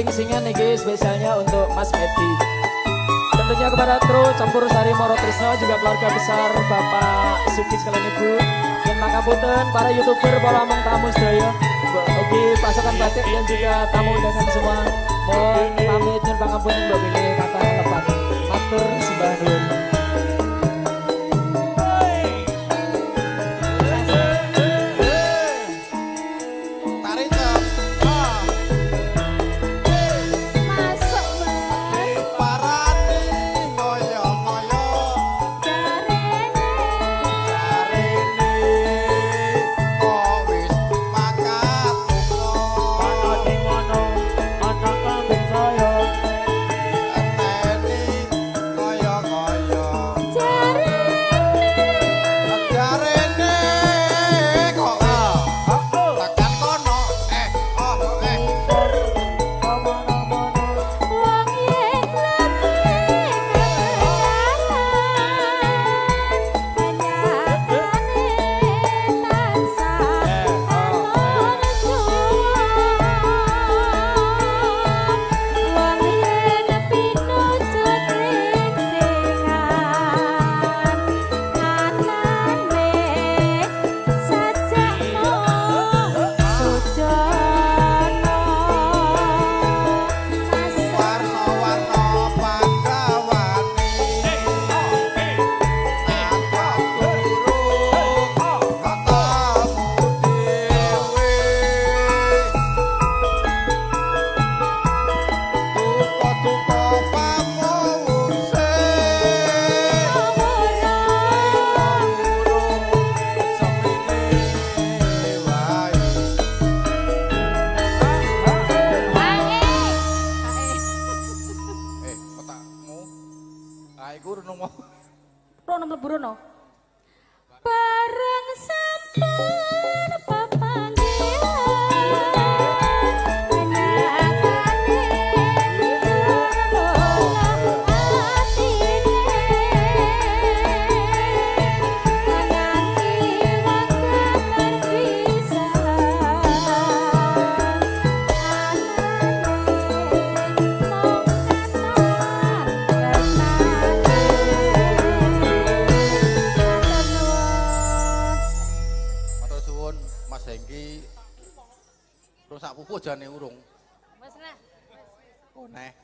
sing-singan iki spesialnya untuk Mas Medi. Tentunya kepada Tru Campur Sari Moro Trisno juga keluarga besar Bapak Suki sekalian Ibu. Dan mangaputen para YouTuber, para among tamu sedaya. Oke, pasukan batik dan juga tamu undangan semua. Mohon pamit dan pangapunten Mbak Billy kata lepas. Matur sembah nuwun. Rono mlebu rono. Bareng sampun Mas Hengki rusak pupu jane urung. Wes nah. Oh, neh.